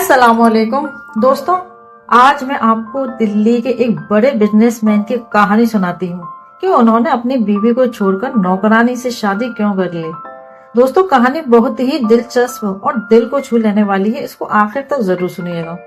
अस्सलामुअलैकुम दोस्तों, आज मैं आपको दिल्ली के एक बड़े बिजनेसमैन की कहानी सुनाती हूँ कि उन्होंने अपनी बीवी को छोड़कर नौकरानी से शादी क्यों कर ली। दोस्तों, कहानी बहुत ही दिलचस्प और दिल को छू लेने वाली है, इसको आखिर तक जरूर सुनिएगा।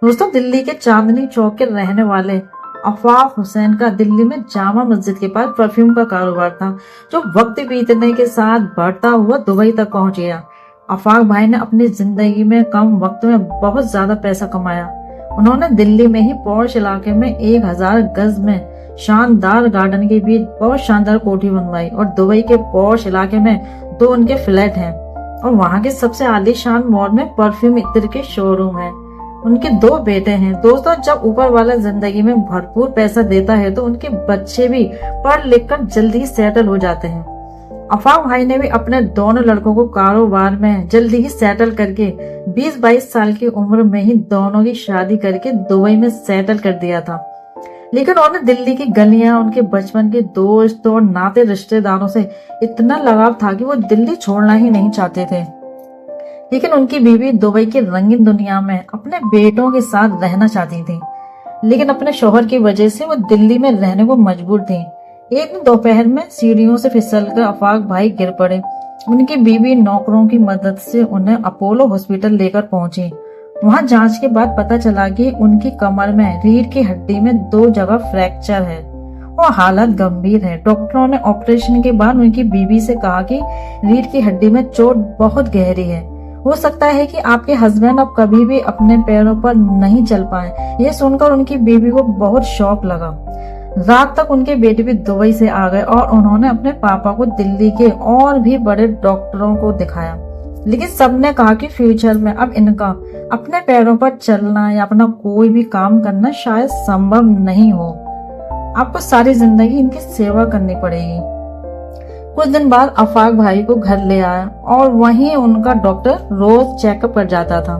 दोस्तों, दिल्ली के चांदनी चौक के रहने वाले आफाक हुसैन का दिल्ली में जामा मस्जिद के पास परफ्यूम का कारोबार था, जो वक्त बीतने के साथ बढ़ता हुआ दुबई तक पहुंच गया। आफाक भाई ने अपनी जिंदगी में कम वक्त में बहुत ज्यादा पैसा कमाया। उन्होंने दिल्ली में ही पॉश इलाके में 1000 गज में शानदार गार्डन के बीच बहुत शानदार कोठी बनवाई और दुबई के पॉश इलाके में 2 उनके फ्लैट हैं और वहां के सबसे आलीशान मॉल में परफ्यूम इत्र के शोरूम है। उनके 2 बेटे हैं। दोस्तों, जब ऊपर वाला जिंदगी में भरपूर पैसा देता है तो उनके बच्चे भी पढ़ लिख कर जल्दी सेटल हो जाते हैं। आफाक भाई ने भी अपने दोनों लड़कों को कारोबार में जल्दी ही सेटल करके 20-22 साल की उम्र में ही दोनों की शादी करके दुबई में सेटल कर दिया था। लेकिन उन्हें दिल्ली की गलियां, उनके बचपन के दोस्त और नाते रिश्तेदारों से इतना लगाव था कि वो दिल्ली छोड़ना ही नहीं चाहते थे। लेकिन उनकी बीवी दुबई की रंगीन दुनिया में अपने बेटों के साथ रहना चाहती थी, लेकिन अपने शौहर की वजह से वो दिल्ली में रहने को मजबूर थी। एक दिन दोपहर में सीढ़ियों से फिसलकर आफाक भाई गिर पड़े। उनकी बीवी नौकरों की मदद से उन्हें अपोलो हॉस्पिटल लेकर पहुंची। वहां जांच के बाद पता चला कि उनकी कमर में रीढ़ की हड्डी में 2 जगह फ्रैक्चर है और हालत गंभीर है। डॉक्टरों ने ऑपरेशन के बाद उनकी बीवी से कहा कि रीढ़ की हड्डी में चोट बहुत गहरी है, हो सकता है कि आपके हस्बैंड अब कभी भी अपने पैरों पर नहीं चल पाए। ये सुनकर उनकी बीवी को बहुत शौक लगा। रात तक उनके बेटे भी दुबई से आ गए और उन्होंने अपने पापा को दिल्ली के और भी बड़े डॉक्टरों को दिखाया, लेकिन सबने कहा कि फ्यूचर में अब इनका अपने पैरों पर चलना या अपना कोई भी काम करना शायद संभव नहीं हो। आपको सारी जिंदगी इनकी सेवा करनी पड़ेगी। कुछ दिन बाद आफाक भाई को घर ले आया और वहीं उनका डॉक्टर रोज चेकअप कर जाता था।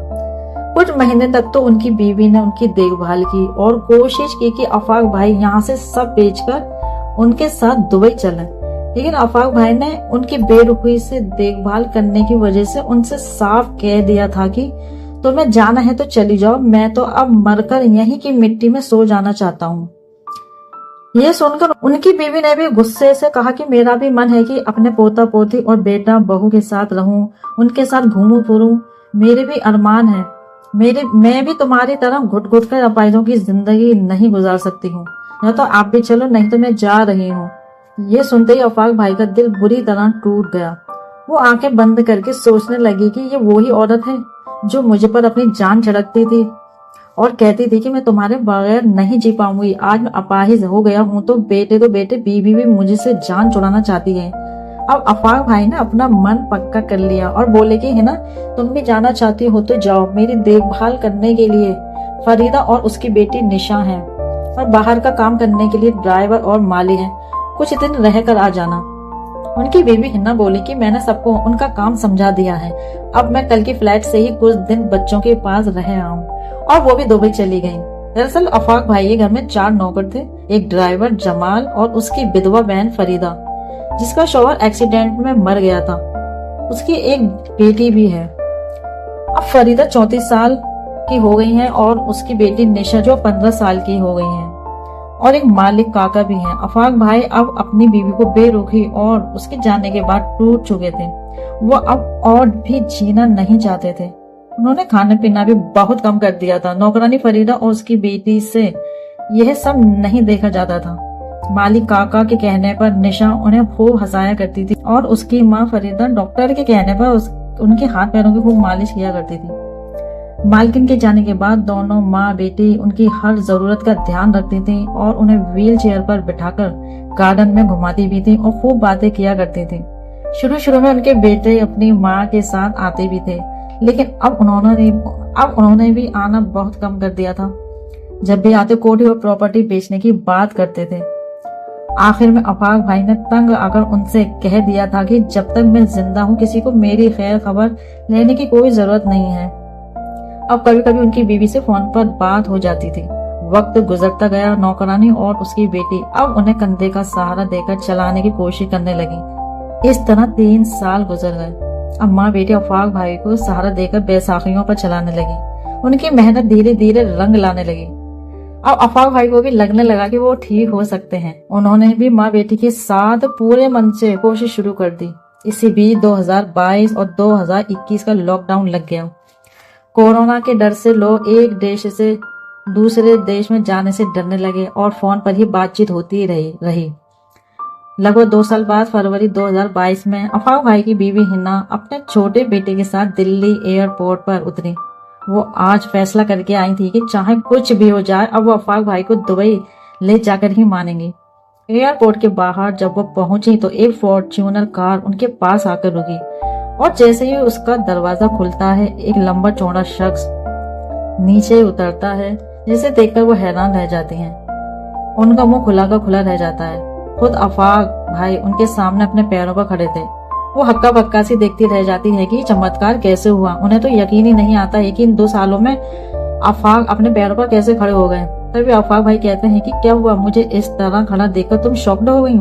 कुछ महीने तक तो उनकी बीवी ने उनकी देखभाल की और कोशिश की कि आफाक भाई यहाँ से सब बेचकर उनके साथ दुबई चले। लेकिन आफाक भाई ने उनकी बेरुखी से देखभाल करने की वजह से उनसे साफ कह दिया था कि तुम्हें जाना है तो चली जाओ, मैं तो अब मरकर यहीं की मिट्टी में सो जाना चाहता हूँ। ये सुनकर उनकी बीवी ने भी गुस्से से कहा कि मेरा भी मन है कि अपने पोता पोती और बेटा बहू के साथ रहूं, उनके साथ घूमूं फिरूं, मेरे भी अरमान है। मैं भी तुम्हारी तरह घुट घुट कर अपाहिजों की जिंदगी नहीं गुजार सकती हूँ, या तो आप भी चलो नहीं तो मैं जा रही हूँ। ये सुनते ही आफाक भाई का दिल बुरी तरह टूट गया। वो आंखें बंद करके सोचने लगी कि ये वही औरत है जो मुझे पर अपनी जान छिड़कती थी और कहती थी कि मैं तुम्हारे बगैर नहीं जी पाऊंगी। आज मैं अपाहिज हो गया हूँ तो बेटे बीवी भी मुझे से जान छुड़ाना चाहती है। अब आफाक भाई ने अपना मन पक्का कर लिया और बोले कि है ना, तुम भी जाना चाहती हो तो जाओ। मेरी देखभाल करने के लिए फरीदा और उसकी बेटी निशा है और बाहर का काम करने के लिए ड्राइवर और माली है। कुछ दिन रहकर आ जाना। उनकी बीवी हिन्ना बोली कि मैंने सबको उनका काम समझा दिया है, अब मैं कल की फ्लाइट से ही कुछ दिन बच्चों के पास रह आऊं। और वो भी दुबई चली गयी। दरअसल आफाक भाई के घर में 4 नौकर थे, एक ड्राइवर जमाल और उसकी विधवा बहन फरीदा, जिसका शौहर एक्सीडेंट में मर गया था। उसकी एक बेटी भी है। अब फरीदा 34 साल की हो गई है और उसकी बेटी निशा जो 15 साल की हो गई है और एक मालिक काका भी हैं। आफाक भाई अब अपनी बीवी को बेरुखी और उसके जाने के बाद टूट चुके थे। वो अब और भी जीना नहीं चाहते थे। उन्होंने खाना पीना भी बहुत कम कर दिया था। नौकरानी फरीदा और उसकी बेटी से यह सब नहीं देखा जाता था। मालिक काका के कहने पर निशा उन्हें खूब हंसाया करती थी और उसकी माँ फरीदा डॉक्टर के कहने पर उनके हाथ पैरों की खूब मालिश किया करती थी। मालकिन के जाने के बाद दोनों माँ बेटी उनकी हर जरूरत का ध्यान रखती थी और उन्हें व्हील चेयर पर बिठाकर गार्डन में घुमाती भी थी और खूब बातें किया करती थी। शुरू में उनके बेटे अपनी माँ के साथ आते भी थे, लेकिन अब उन्होंने भी आना बहुत कम कर दिया था। जब भी आते कोठी और प्रॉपर्टी बेचने की बात करते थे। आखिर में आफाक भाई ने तंग आकर उनसे कह दिया था कि जब तक मैं जिंदा हूँ किसी को मेरी खैर खबर लेने की कोई जरूरत नहीं है। अब कभी कभी उनकी बीवी से फोन पर बात हो जाती थी। वक्त गुजरता गया। नौकरानी और उसकी बेटी अब उन्हें कंधे का सहारा देकर चलाने की कोशिश करने लगी। इस तरह 3 साल गुजर गए। अब माँ बेटी आफाक भाई को सहारा देकर बैसाखियों पर चलाने लगी। उनकी मेहनत धीरे धीरे रंग लाने लगी। अब अफाक भाई को भी लगने लगा कि वो ठीक हो सकते हैं। उन्होंने भी माँ बेटी के साथ पूरे मन से कोशिश शुरू कर दी। इसी बीच 2022 और 2021 का लॉकडाउन लग गया। कोरोना के डर से लोग एक देश से दूसरे देश में जाने से डरने लगे और फोन पर ही बातचीत होती रही। लगभग 2 साल बाद फरवरी 2022 में अफाक भाई की बीवी हिना अपने छोटे बेटे के साथ दिल्ली एयरपोर्ट पर उतरी। वो आज फैसला करके आई थी कि चाहे कुछ भी हो जाए, अब वो अफाक भाई को दुबई ले जाकर ही मानेंगी। एयरपोर्ट के बाहर जब वो पहुंची तो एक फॉर्च्यूनर कार उनके पास आकर रुकी और जैसे ही उसका दरवाजा खुलता है, एक लंबा चौड़ा शख्स नीचे उतरता है, जिसे देखकर वो हैरान रह जाती हैं। उनका मुंह खुला का खुला रह जाता है। खुद अफाक भाई उनके सामने अपने पैरों पर खड़े थे। वो हक्का बक्का सी देखती रह जाती है कि चमत्कार कैसे हुआ। उन्हें तो यकीन ही नहीं आता है कि इन 2 सालों में अफाक अपने पैरों पर कैसे खड़े हो गए। तभी अफाक भाई कहते हैं कि क्या हुआ, मुझे इस तरह खड़ा देखकर तुम शॉक्ड हो गई?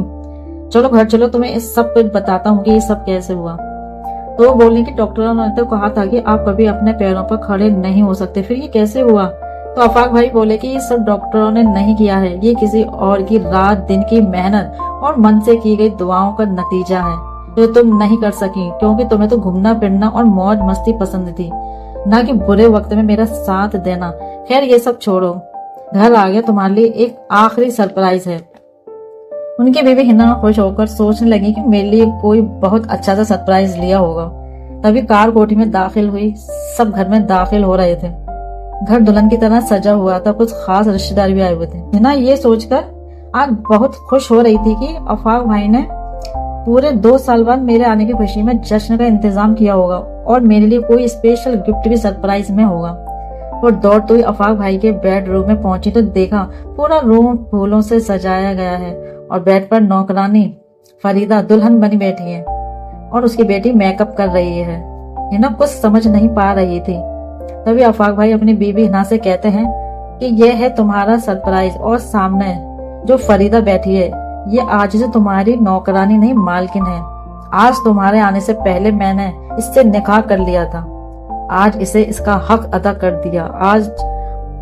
चलो घर चलो, तुम्हें इस सब कुछ बताता हूँ कि ये सब कैसे हुआ। तो वो बोलने की डॉक्टरों ने तो कहा था कि आप कभी अपने पैरों पर खड़े नहीं हो सकते, फिर ये कैसे हुआ? तो अफाक भाई बोले कि ये सब डॉक्टरों ने नहीं किया है, ये किसी और की रात दिन की मेहनत और मन से की गई दुआओं का नतीजा है, जो तुम नहीं कर सकी क्योंकि तुम्हें तो घूमना फिरना और मौज मस्ती पसंद थी, ना कि बुरे वक्त में मेरा साथ देना। खैर ये सब छोड़ो, घर आ गया, तुम्हारे लिए एक आखिरी सरप्राइज है। उनकी बीवी हिना खुश होकर सोचने लगी कि मेरे लिए कोई बहुत अच्छा सा सरप्राइज लिया होगा। तभी कार कोठी में दाखिल हुई। सब घर में दाखिल हो रहे थे। घर दुल्हन की तरह सजा हुआ था, कुछ खास रिश्तेदार भी आए हुए थे। हिना ये सोचकर आज बहुत खुश हो रही थी कि अफाक भाई ने पूरे 2 साल बाद मेरे आने की खुशी में जश्न का इंतजाम किया होगा और मेरे लिए कोई स्पेशल गिफ्ट भी सरप्राइज में होगा। वो दौड़ती हुई अफाक भाई के बेडरूम में पहुंची तो देखा पूरा रूम फूलों से सजाया गया है और बेड पर नौकरानी फरीदा दुल्हन बनी बैठी है और उसकी बेटी मेकअप कर रही है। हिना कुछ समझ नहीं पा रही थी। तभी अफाक भाई अपनी बीवी हिना से कहते हैं कि यह है तुम्हारा सरप्राइज और सामने जो फरीदा बैठी है ये आज से तुम्हारी नौकरानी नहीं मालकिन है। आज तुम्हारे आने से पहले मैंने इससे निकाह कर लिया था, आज इसे इसका हक अदा कर दिया। आज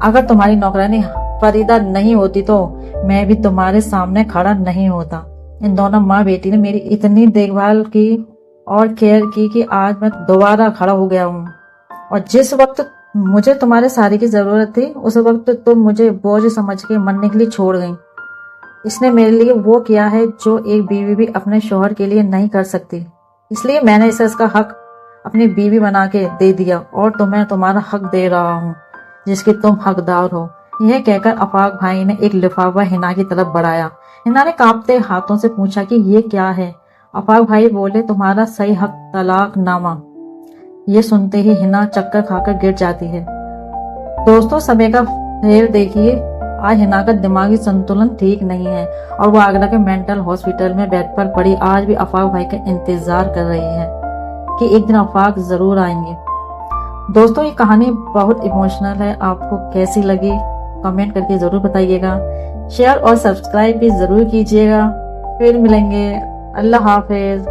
अगर तुम्हारी नौकरानी फरीदा नहीं होती तो मैं भी तुम्हारे सामने खड़ा नहीं होता। इन दोनों माँ बेटी ने मेरी इतनी देखभाल की और केयर की कि आज मैं दोबारा खड़ा हो गया हूँ। और जिस वक्त मुझे तुम्हारे सारी की जरूरत थी उस वक्त तुम मुझे बोझ समझ के मरने के लिए छोड़ गई। इसने मेरे लिए वो किया है जो एक बीवी भी अपने शौहर के लिए नहीं कर सकती, इसलिए मैंने इसे इसका हक अपनी बीवी बना के दे दिया और तुम्हें तुम्हारा हक दे रहा हूँ जिसकी तुम हकदार हो। यह कहकर अफाक भाई ने एक लिफाफा हिना की तरफ बढ़ाया। हिना ने कांपते हाथों से पूछा कि ये क्या है? अफाक भाई बोले तुम्हारा सही हक तलाकनामा। ये सुनते ही हिना चक्कर खाकर गिर जाती है। दोस्तों समय का फेर देखिए, आज हिना का दिमागी संतुलन ठीक नहीं है और वो आगरा के मेंटल हॉस्पिटल में बेड पर पड़ी आज भी अफाक भाई का इंतजार कर रही है कि एक दिन अफाक जरूर आएंगे। दोस्तों ये कहानी बहुत इमोशनल है, आपको कैसी लगी कमेंट करके जरूर बताइएगा। शेयर और सब्सक्राइब भी जरूर कीजिएगा। फिर मिलेंगे। अल्लाह हाफिज।